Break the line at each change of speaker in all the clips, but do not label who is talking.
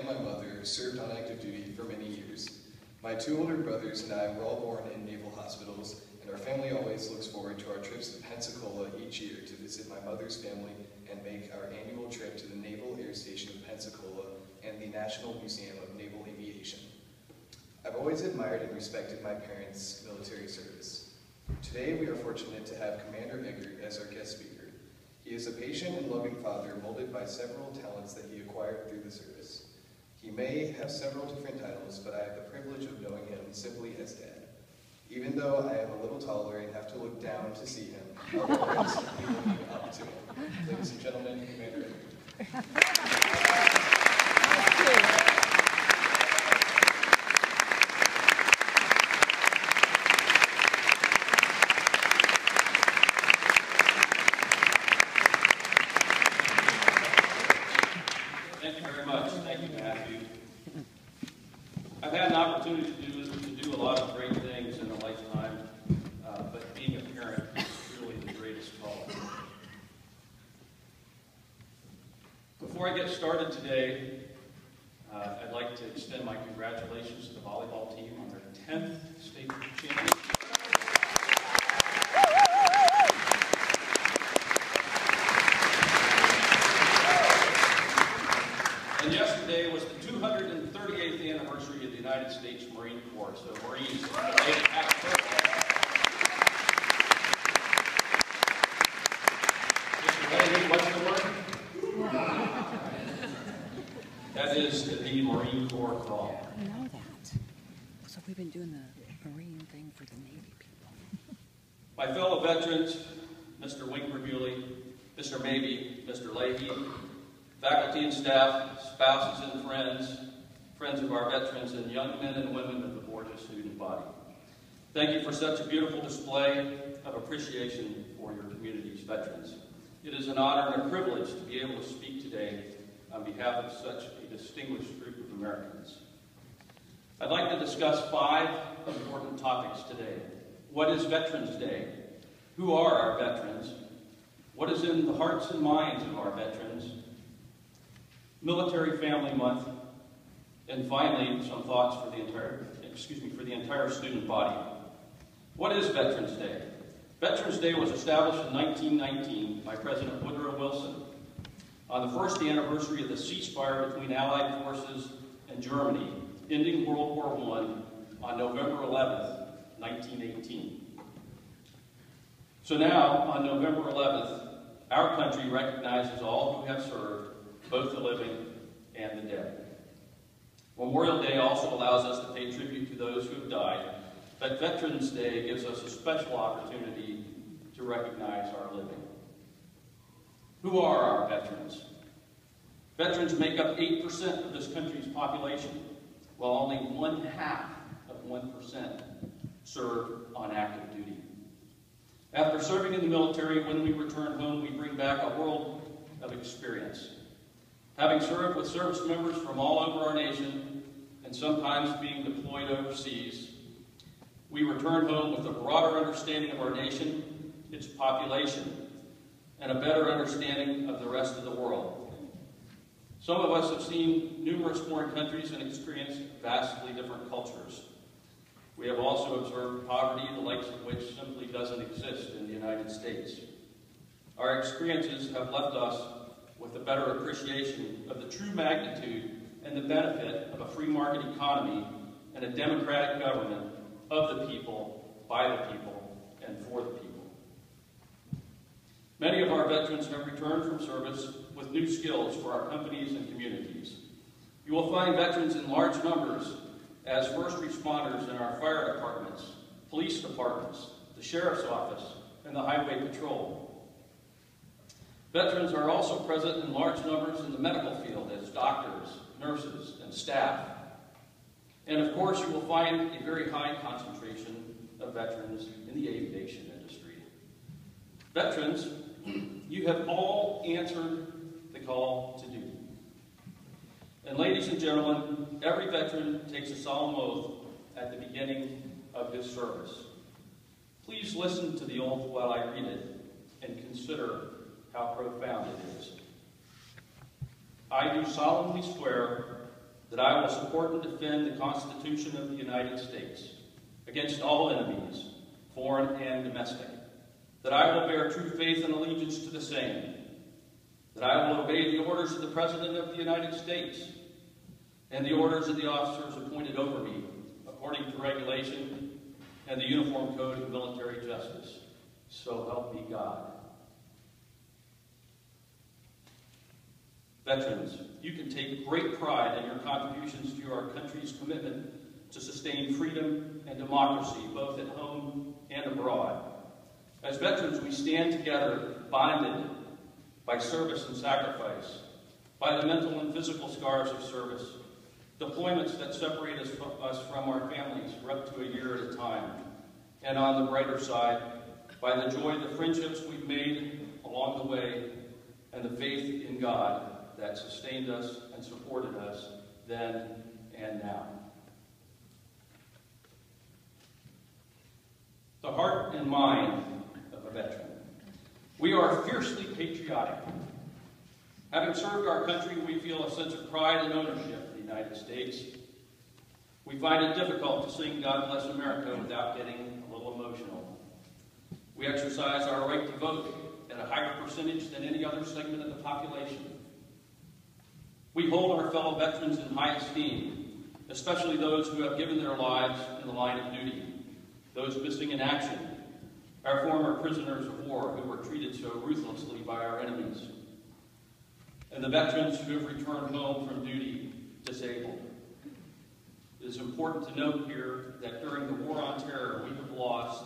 and my mother served on active duty for many years. My 2 older brothers and I were all born in naval hospitals, and our family always looks forward to our trips to Pensacola each year to visit my mother's family and make our annual trip to the Naval Air Station of Pensacola and the National Museum of Naval Aviation. I've always admired and respected my parents' military service. Today we are fortunate to have Commander Eggert as our guest speaker. He is a patient and loving father molded by several talents that he acquired through the service. He may have several different titles, but I have the privilege of knowing him simply as Dad. Even though I am a little taller and have to look down to see him, I'll always be looking up to him. Ladies and gentlemen, Commander Eggert.
Thank you very much. Thank you, Matthew. I've had an opportunity to do a lot of great things in a lifetime, but being a parent is truly the greatest calling. Before I get started today, I'd like to extend my congratulations to the volleyball team on their 10th state championship. And yesterday was the 238th anniversary of the United States Marine Corps. So Marines, happy birthday. Mr. Leahy, what's the word? That is the Marine Corps call.
I know that. So we've been doing the Marine thing for the Navy people.
My fellow veterans, Mr. Winkler-Bewley, Mr. Mabey, Mr. Leahy, faculty and staff, spouses and friends of our veterans, and young men and women of the Borgia student body. Thank you for such a beautiful display of appreciation for your community's veterans. It is an honor and a privilege to be able to speak today on behalf of such a distinguished group of Americans. I'd like to discuss 5 important topics today. What is Veterans Day? Who are our veterans? What is in the hearts and minds of our veterans? Military Family Month, and finally, some thoughts for the entire student body. What is Veterans Day? Veterans Day was established in 1919 by President Woodrow Wilson on the first anniversary of the ceasefire between Allied forces and Germany, ending World War I on November 11th, 1918. So now, on November 11th, our country recognizes all who have served, both the living and the dead. Memorial Day also allows us to pay tribute to those who have died, but Veterans Day gives us a special opportunity to recognize our living. Who are our veterans? Veterans make up 8% of this country's population, while only 1/2% serve on active duty. After serving in the military, when we return home, we bring back a world of experience. Having served with service members from all over our nation, and sometimes being deployed overseas, we return home with a broader understanding of our nation, its population, and a better understanding of the rest of the world. Some of us have seen numerous foreign countries and experienced vastly different cultures. We have also observed poverty, the likes of which simply doesn't exist in the United States. Our experiences have left us with a better appreciation of the true magnitude and the benefit of a free market economy and a democratic government of the people, by the people, and for the people. Many of our veterans have returned from service with new skills for our companies and communities. You will find veterans in large numbers as first responders in our fire departments, police departments, the sheriff's office, and the highway patrol. Veterans are also present in large numbers in the medical field as doctors, nurses, and staff. And of course, you will find a very high concentration of veterans in the aviation industry. Veterans, you have all answered the call to duty. And ladies and gentlemen, every veteran takes a solemn oath at the beginning of his service. Please listen to the oath while I read it and consider how profound it is. I do solemnly swear that I will support and defend the Constitution of the United States against all enemies, foreign and domestic, that I will bear true faith and allegiance to the same, that I will obey the orders of the President of the United States and the orders of the officers appointed over me, according to regulation and the Uniform Code of Military Justice. So help me God. Veterans, you can take great pride in your contributions to our country's commitment to sustain freedom and democracy, both at home and abroad. As veterans, we stand together, bonded by service and sacrifice, by the mental and physical scars of service, deployments that separate us from our families for up to a year at a time, and on the brighter side, by the joy, the friendships we've made along the way, and the faith in God that sustained us and supported us then and now. The heart and mind of a veteran. We are fiercely patriotic. Having served our country, we feel a sense of pride and ownership in the United States. We find it difficult to sing God Bless America without getting a little emotional. We exercise our right to vote at a higher percentage than any other segment of the population. We hold our fellow veterans in high esteem, especially those who have given their lives in the line of duty, those missing in action, our former prisoners of war who were treated so ruthlessly by our enemies, and the veterans who have returned home from duty disabled. It is important to note here that during the War on Terror, we have lost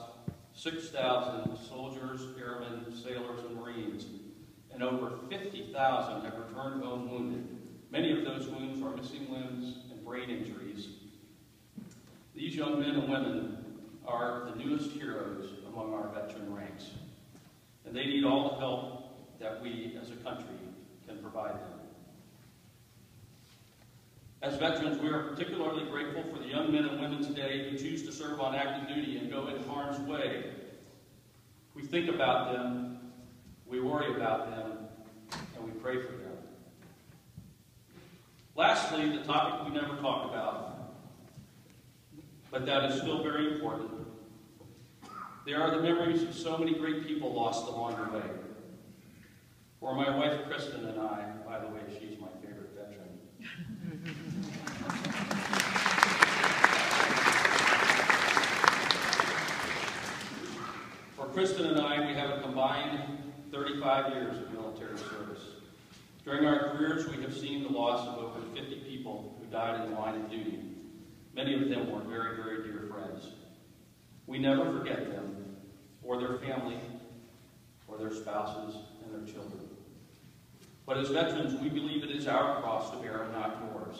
6,000 soldiers, airmen, sailors, and Marines, and over 50,000 have returned home wounded. Many of those wounds are missing limbs and brain injuries. These young men and women are the newest heroes among our veteran ranks, and they need all the help that we as a country can provide them. As veterans, we are particularly grateful for the young men and women today who choose to serve on active duty and go in harm's way. We think about them, we worry about them, and we pray for them. Lastly, the topic we never talk about, but that is still very important. There are the memories of so many great people lost along the way. For my wife, Kristen, and I, by the way, she's my favorite veteran. For Kristen and I, we have a combined 35 years of military service. During our careers, we have seen the loss of over 50 people who died in the line of duty. Many of them were very, very dear friends. We never forget them, or their family, or their spouses, and their children. But as veterans, we believe it is our cross to bear and not yours.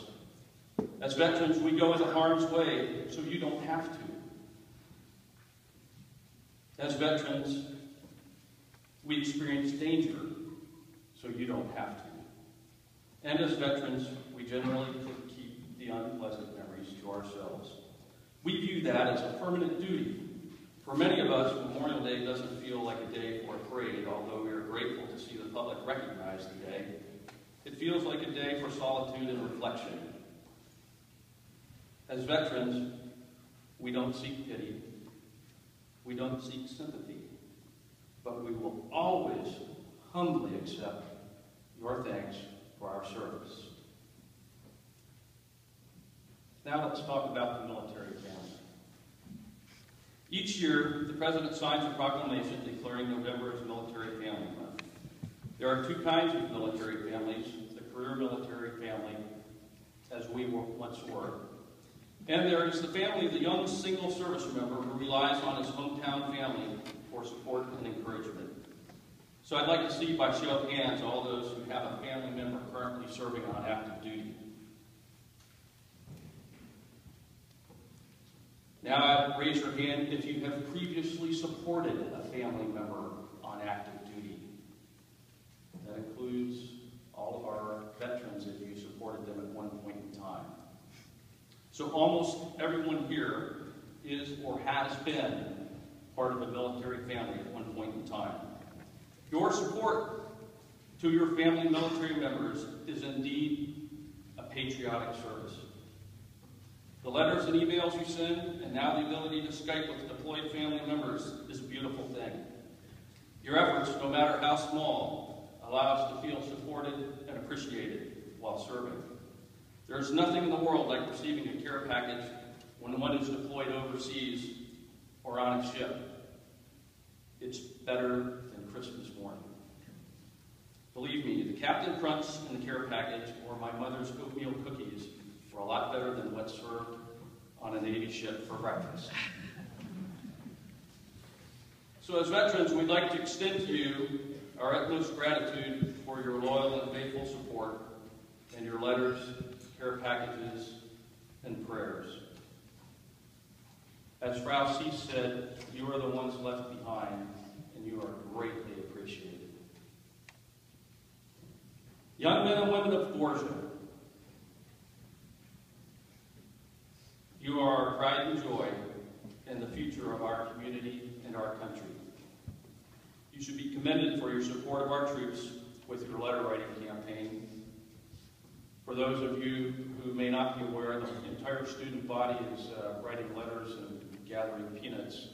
As veterans, we go into harm's way so you don't have to. As veterans, we experience danger so you don't have to. And as veterans, we generally keep the unpleasant memories to ourselves. We view that as a permanent duty. For many of us, Memorial Day doesn't feel like a day for a parade, although we are grateful to see the public recognize the day. It feels like a day for solitude and reflection. As veterans, we don't seek pity. We don't seek sympathy. But we will always humbly accept your thanks for our service. Now let's talk about the military family. Each year, the President signs a proclamation declaring November as Military Family Month. There are two kinds of military families, the career military family, as we once were, and there is the family of the young single service member who relies on his hometown family for support and encouragement. So I'd like to see by show of hands all those who have a family member currently serving on active duty. Now, raise your hand if you have previously supported a family member on active duty. That includes all of our veterans if you supported them at one point in time. So almost everyone here is or has been part of a military family at one point in time. Your support to your family military members is indeed a patriotic service. The letters and emails you send, and now the ability to Skype with deployed family members, is a beautiful thing. Your efforts, no matter how small, allow us to feel supported and appreciated while serving. There is nothing in the world like receiving a care package when one is deployed overseas or on a ship. It's better than Christmas morning. Believe me, the Captain Crunch in the care package or my mother's oatmeal cookies were a lot better than what's served on a Navy ship for breakfast. So as veterans, we'd like to extend to you our utmost gratitude for your loyal and faithful support and your letters, care packages, and prayers. As Frau C. said, you are the ones left behind, and you are greatly appreciated. Young men and women of Borgia, you are our pride and joy and the future of our community and our country. You should be commended for your support of our troops with your letter writing campaign. For those of you who may not be aware, the entire student body is writing letters and gathering peanuts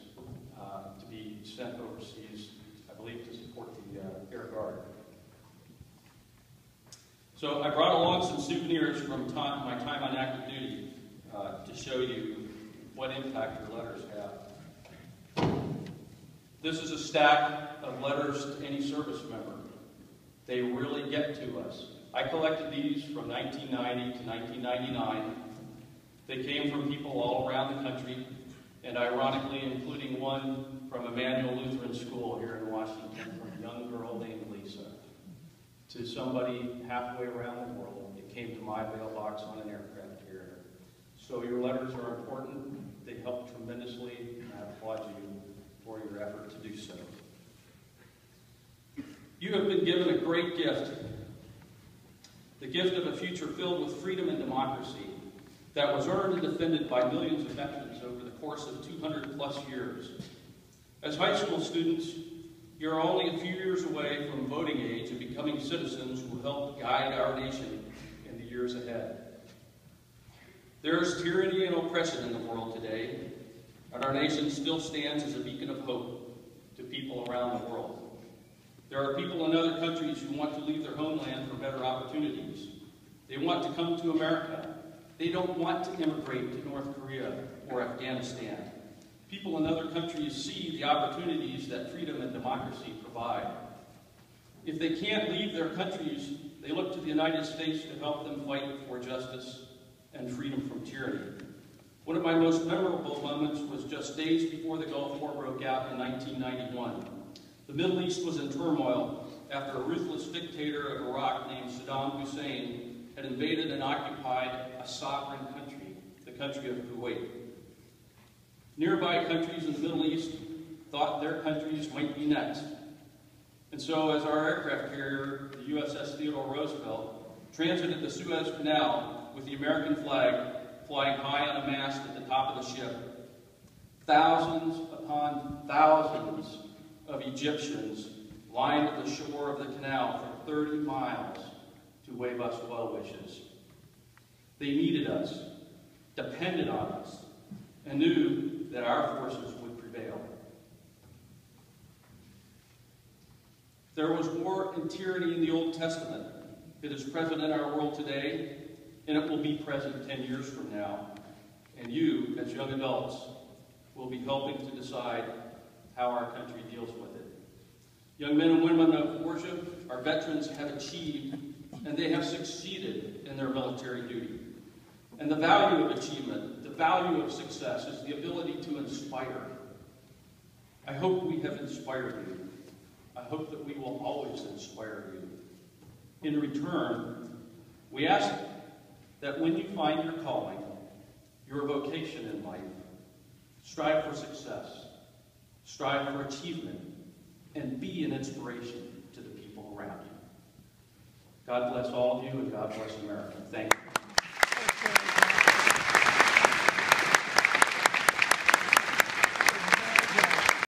to be sent overseas, I believe, to support the Air Guard. So I brought along some souvenirs from my time on active duty to show you what impact your letters have. This is a stack of letters to any service member. They really get to us. I collected these from 1990 to 1999. They came from people all around the country, and ironically, including one from Emmanuel Lutheran School here in Washington, from a young girl named Lisa, to somebody halfway around the world. It came to my mailbox on an aircraft carrier. So your letters are important. They help tremendously, and I applaud you for your effort to do so. You have been given a great gift. The gift of a future filled with freedom and democracy that was earned and defended by millions of veterans over the course of 200+ years. As high school students, you're only a few years away from voting age and becoming citizens who will help guide our nation in the years ahead. There is tyranny and oppression in the world today, and our nation still stands as a beacon of hope to people around the world. There are people in other countries who want to leave their homeland for better opportunities. They want to come to America. They don't want to immigrate to North Korea or Afghanistan. People in other countries see the opportunities that freedom and democracy provide. If they can't leave their countries, they look to the United States to help them fight for justice and freedom from tyranny. One of my most memorable moments was just days before the Gulf War broke out in 1991. The Middle East was in turmoil after a ruthless dictator of Iraq named Saddam Hussein had invaded and occupied a sovereign country, the country of Kuwait. Nearby countries in the Middle East thought their countries might be next. And so as our aircraft carrier, the USS Theodore Roosevelt, transited the Suez Canal with the American flag flying high on a mast at the top of the ship, thousands upon thousands of Egyptians lined the shore of the canal for 30 miles to wave us well wishes. They needed us, depended on us, and knew that our forces would prevail. There was war and tyranny in the Old Testament. It is present in our world today, and it will be present 10 years from now. And you, as young adults, will be helping to decide how our country deals with it. Young men and women of Borgia, our veterans have achieved, and they have succeeded in their military duty. And the value of achievement, the value of success, is the ability to inspire. I hope we have inspired you. I hope that we will always inspire you. In return, we ask that when you find your calling, your vocation in life, strive for success, strive for achievement, and be an inspiration to the people around you. God bless all of you, and God bless America. Thank you.